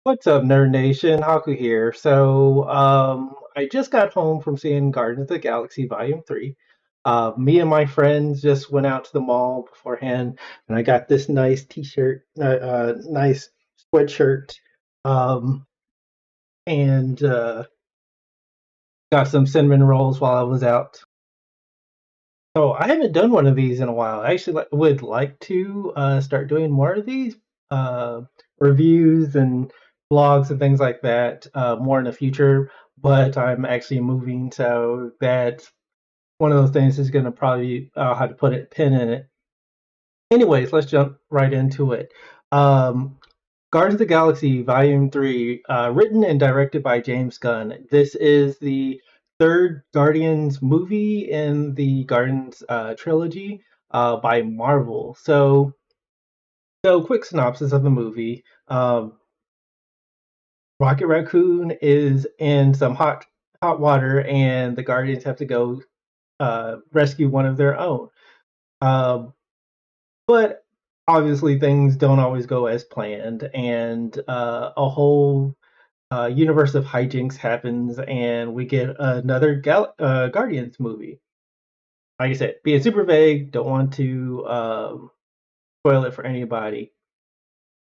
What's up, Nerd Nation? Haku here. I just got home from seeing Guardians of the Galaxy Volume 3. Me and my friends just went out to the mall beforehand, and I got this nice t-shirt, nice sweatshirt, um, and got some cinnamon rolls while I was out. So I haven't done one of these in a while. I actually would like to start doing more of these uh, reviews and blogs and things like that more in the future. But I'm actually moving, so that's one of those things is going to probably how to put it pin in it. Anyways, let's jump right into it. Um, Guardians of the Galaxy Volume 3, written and directed by James Gunn. This is the third Guardians movie in the Guardians trilogy by Marvel. So quick synopsis of the movie. Rocket Raccoon is in some hot water, and the Guardians have to go rescue one of their own. Um, but obviously, things don't always go as planned, and a whole universe of hijinks happens, and we get another Guardians movie. Like I said, being super vague, don't want to spoil it for anybody.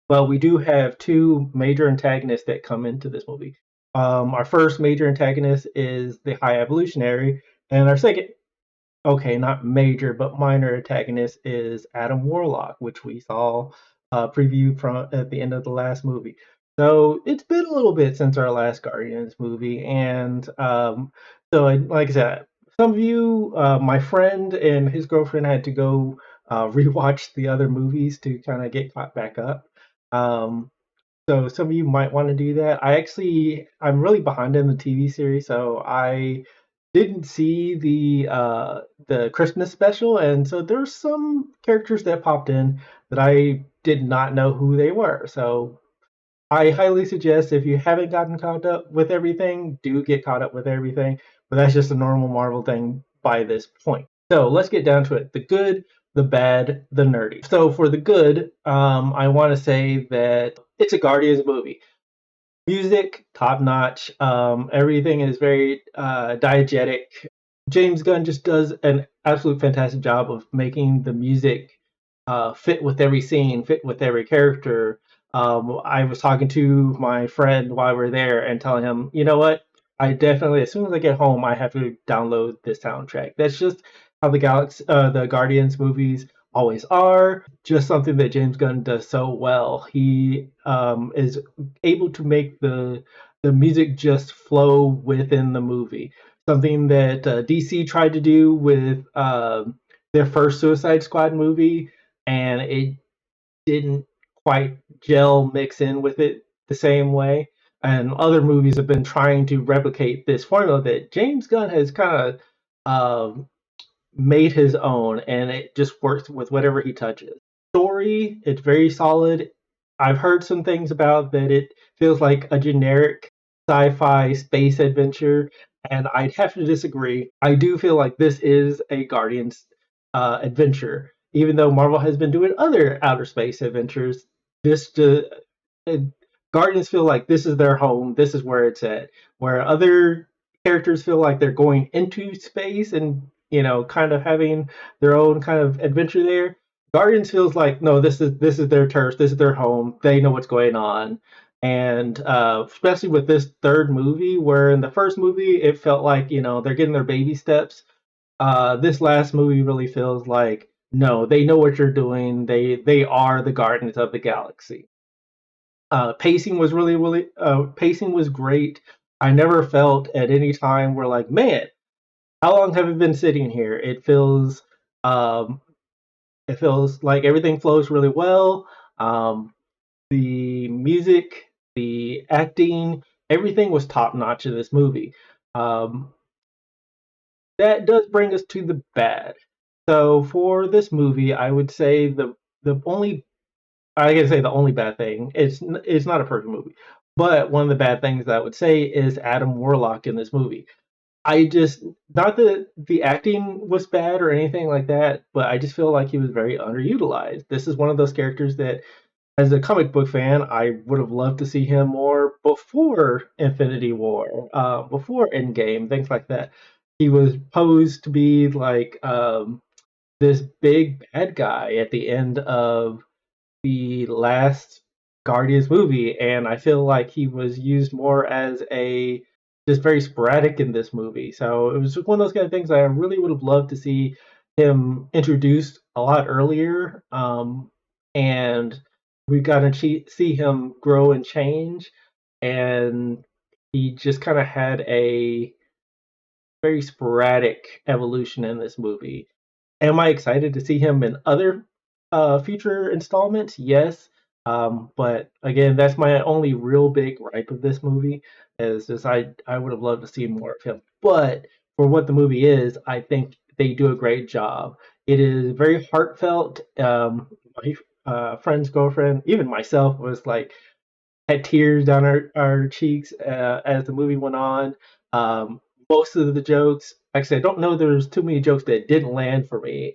But we do have two major antagonists that come into this movie. Our first major antagonist is the High Evolutionary, and our second, okay, not major but minor antagonist is Adam Warlock, which we saw preview from at the end of the last movie. So it's been a little bit since our last Guardians movie, and like I said, some of you, my friend and his girlfriend had to go rewatch the other movies to kind of get caught back up. Um, so some of you might want to do that. I'm really behind in the TV series, so I didn't see the Christmas special, and so there's some characters that popped in that I did not know who they were. So I highly suggest if you haven't gotten caught up with everything, do get caught up with everything. But that's just a normal Marvel thing by this point. So let's get down to it. The good, the bad, the nerdy. So for the good, I want to say that it's a Guardians movie. Music, top notch. Everything is very diegetic. James Gunn just does an absolute fantastic job of making the music fit with every scene, fit with every character. I was talking to my friend while we are there and telling him, you know what? I definitely, as soon as I get home, I have to download this soundtrack. That's just how the Guardians movies always are. Just something that James Gunn does so well. He is able to make the music just flow within the movie. Something that DC tried to do with their first Suicide Squad movie, and it didn't quite gel mix in with it the same way. And other movies have been trying to replicate this formula that James Gunn has kind of made his own, and it just works with whatever he touches. Story, it's very solid. I've heard some things about that it feels like a generic sci-fi space adventure, and I'd have to disagree. I do feel like this is a Guardians adventure, even though Marvel has been doing other outer space adventures. This uh, Guardians feel like this is their home. This is where it's at. Where other characters feel like they're going into space and kind of having their own kind of adventure there. Guardians feels like no, this is their turf, this is their home. They know what's going on, and especially with this third movie, where in the first movie it felt like they're getting their baby steps. This last movie really feels like no, they know what you're doing. They are the Guardians of the Galaxy. Pacing was great. I never felt at any time where like, man, how long have we been sitting here? Um, it feels like everything flows really well. The music, the acting, everything was top notch in this movie. Um, that does bring us to the bad. So for this movie, I would say the only I gotta say the only bad thing it's not a perfect movie, but one of the bad things that I would say is Adam Warlock in this movie. I just not that the acting was bad or anything like that, but I just feel like he was very underutilized. This is one of those characters that as a comic book fan, I would have loved to see him more before Infinity War, before Endgame, things like that. He was posed to be like this big bad guy at the end of the last Guardians movie, and I feel like he was used more as a just very sporadic in this movie. So it was just one of those kind of things I really would have loved to see him introduced a lot earlier, and we got to see him grow and change, and he just kind of had a very sporadic evolution in this movie. Am I excited to see him in other future installments? Yes. But again, that's my only real big gripe of this movie is just I would have loved to see more of him. But for what the movie is, I think they do a great job. It is very heartfelt. My friend's girlfriend, even myself, was like had tears down our cheeks as the movie went on. Um, Most of the jokes, actually, I don't know. There's too many jokes that didn't land for me.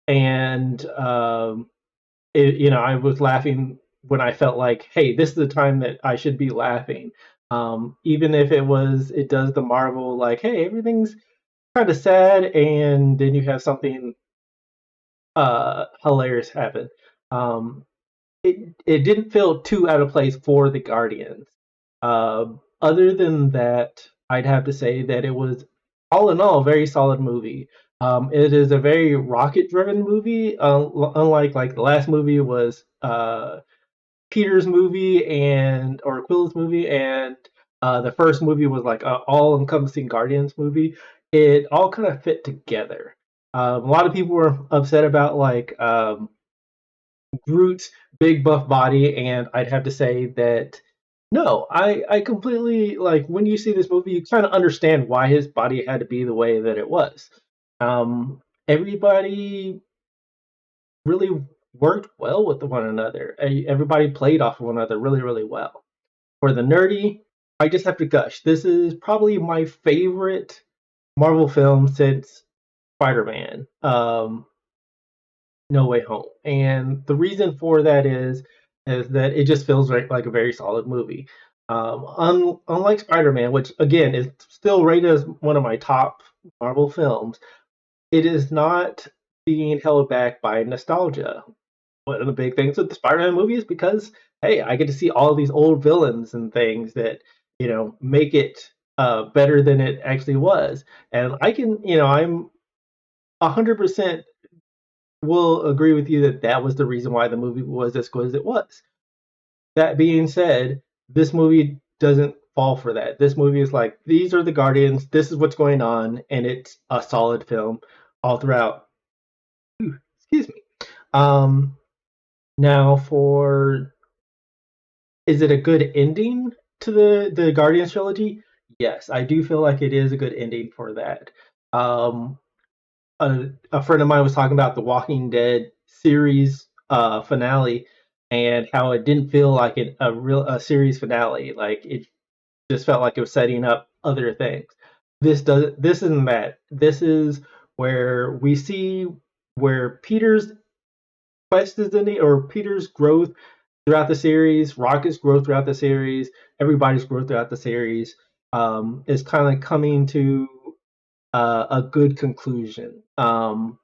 And I was laughing when I felt like, hey, this is the time that I should be laughing. Even if it does the Marvel like, hey, everything's kind of sad, and then you have something hilarious happen. Um, it didn't feel too out of place for the Guardians. Other than that, I'd have to say that it was all in all a very solid movie. It is a very rocket driven movie, unlike like the last movie was Peter's movie and or Quill's movie, and the first movie was like an all encompassing Guardians movie. It all kind of fit together. A lot of people were upset about like Groot's big buff body, and I'd have to say that no, I completely like when you see this movie, you kind of understand why his body had to be the way that it was. Everybody really worked well with one another. Everybody played off of one another really, really well. For the nerdy, I just have to gush. This is probably my favorite Marvel film since Spider-Man. No Way Home. And the reason for that is that it just feels like a very solid movie. Unlike Spider-Man, which again is still rated as one of my top Marvel films, it is not being held back by nostalgia. One of the big things with the Spider-Man movie is because hey, I get to see all these old villains and things that make it better than it actually was, and I'm 100% will agree with you that that was the reason why the movie was as good as it was. That being said, this movie doesn't fall for that. This movie is like, these are the Guardians, this is what's going on, and it's a solid film all throughout. Excuse me. Um, Now, for is it a good ending to the Guardians trilogy? Yes, I do feel like it is a good ending for that. Um, a friend of mine was talking about the Walking Dead series finale and how it didn't feel like a series finale. Like it just felt like it was setting up other things. This isn't that. This is where we see where Peter's quest is ending or Peter's growth throughout the series, Rocket's growth throughout the series, everybody's growth throughout the series is kind of coming to a good conclusion.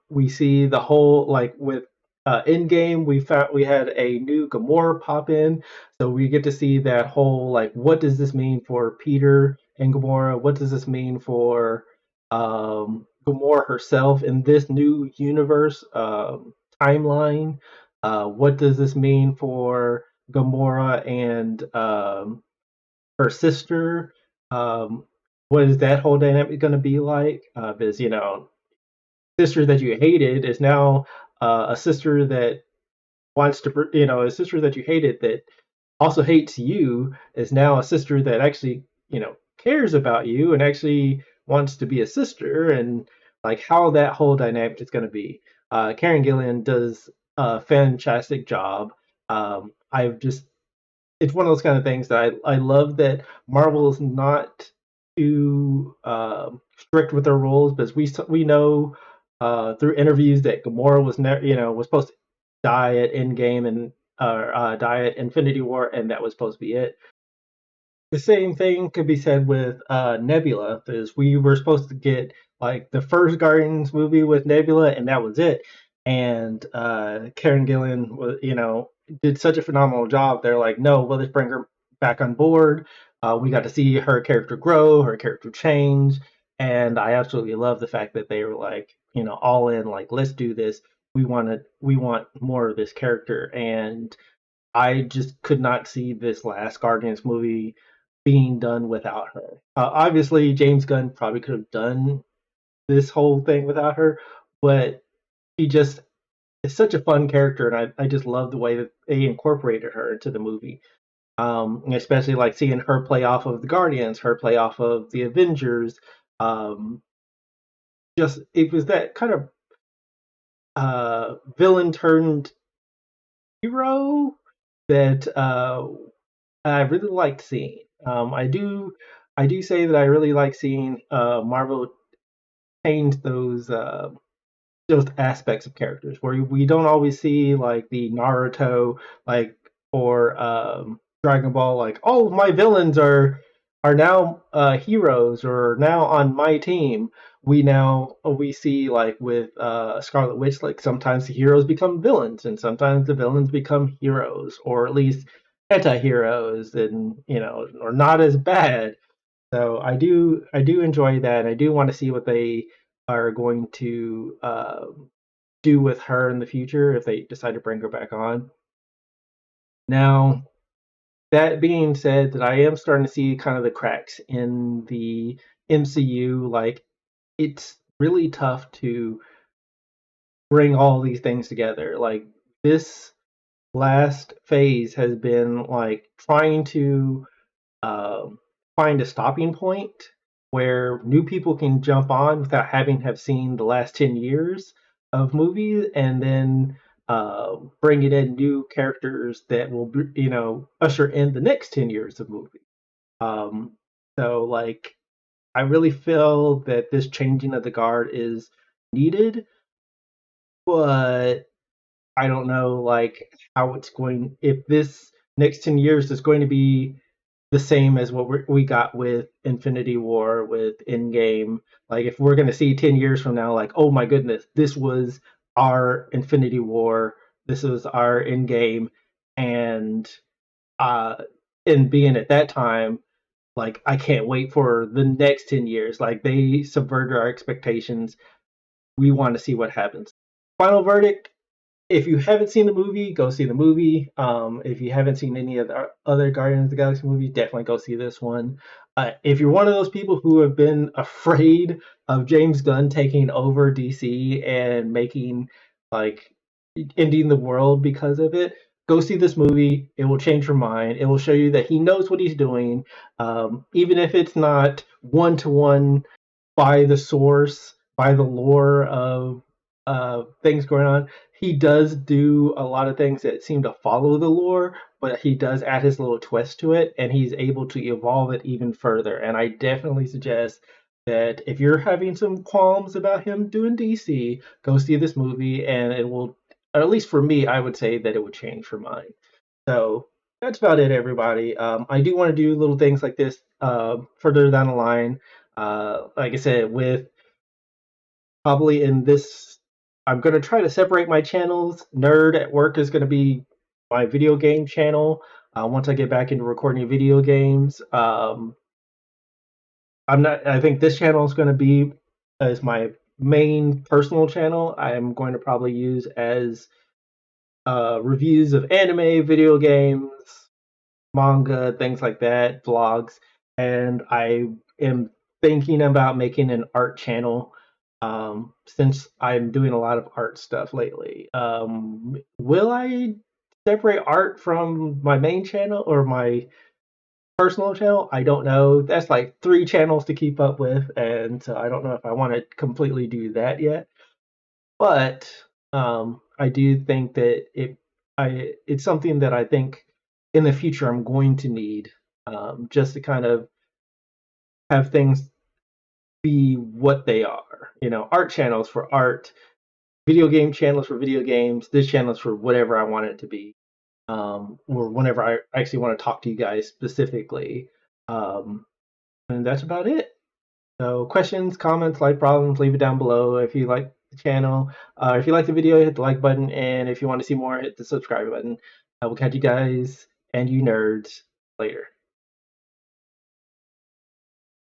We see the whole like with Endgame, we had a new Gamora pop in, so we get to see that whole like what does this mean for Peter and Gamora? What does this mean for Gamora herself in this new universe timeline? What does this mean for Gamora and her sister? Um, what is that whole dynamic going to be like? Because sister that you hated is now a sister that wants to, a sister that you hated that also hates you is now a sister that actually, cares about you and actually wants to be a sister, and like how that whole dynamic is going to be. Karen Gillan does a fantastic job. I've just it's one of those kind of things that I love that Marvel is not too strict with their rules, because we know through interviews that Gamora was never was supposed to die at Endgame and die at Infinity War, and that was supposed to be it. The same thing could be said with Nebula, is we were supposed to get like the first Guardians movie with Nebula, and that was it. And Karen Gillan was, did such a phenomenal job. They're like, no, well, let's bring her back on board. We got to see her character grow, her character change, and I absolutely love the fact that they were like, all in, like, let's do this. We want more of this character, and I just could not see this last Guardians movie being done without her. Obviously, James Gunn probably could have done this whole thing without her, but she just is such a fun character, and I just love the way that they incorporated her into the movie. Especially like seeing her play off of the Guardians, her play off of the Avengers. Um, just it was that kind of villain turned hero that I really liked seeing. I do say that I really like seeing Marvel change those aspects of characters where we don't always see like the Naruto like or Dragon Ball like oh my villains are now heroes or now on my team. We see like with Scarlet Witch like sometimes the heroes become villains and sometimes the villains become heroes or at least anti-heroes and or not as bad. So I do enjoy that. I do want to see what they are going to do with her in the future if they decide to bring her back on. Now, that being said, that I am starting to see kind of the cracks in the MCU. Like, it's really tough to bring all these things together. Like, this last phase has been like trying to um, find a stopping point where new people can jump on without having have seen the last 10 years of movies and then bringing in new characters that will usher in the next 10 years of movies. um, so like I really feel that this changing of the guard is needed, but I don't know like how it's going if this next 10 years is going to be the same as what we got with Infinity War with Endgame. Like if we're going to see 10 years from now like oh my goodness, this was our Infinity War, this was our Endgame, and uh and being at that time like I can't wait for the next 10 years. Like they subverted our expectations. We want to see what happens. Final verdict, if you haven't seen the movie, go see the movie. If you haven't seen any of the other Guardians of the Galaxy movies, definitely go see this one. If you're one of those people who have been afraid of James Gunn taking over DC and making like ending the world because of it, go see this movie. It will change your mind. It will show you that he knows what he's doing, even if it's not one to one by the source, by the lore of things going on. He does do a lot of things that seem to follow the lore, but he does add his little twist to it, and he's able to evolve it even further. And I definitely suggest that if you're having some qualms about him doing DC, go see this movie, and it will, or at least for me, I would say that it would change your mind. So that's about it, everybody. I do want to do little things like this further down the line. Like I said, with probably in this, I'm going to try to separate my channels. Nerd at Work is going to be my video game channel. Once I get back into recording video games, I'm not. I think this channel is going to be as my main personal channel. I'm going to probably use as reviews of anime, video games, manga, things like that, vlogs, and I am thinking about making an art channel since I'm doing a lot of art stuff lately. Will I separate art from my main channel or my personal channel? I don't know. That's like three channels to keep up with, and so I don't know if I want to completely do that yet. But I do think that it's something that I think in the future I'm going to need just to kind of have things be what they are. Art channels for art, video game channel is for video games. This channel is for whatever I want it to be, or whenever I actually want to talk to you guys specifically. And that's about it. So questions, comments, life problems, leave it down below. If you like the channel, if you like the video, hit the like button, and if you want to see more, hit the subscribe button. I will catch you guys and you nerds later.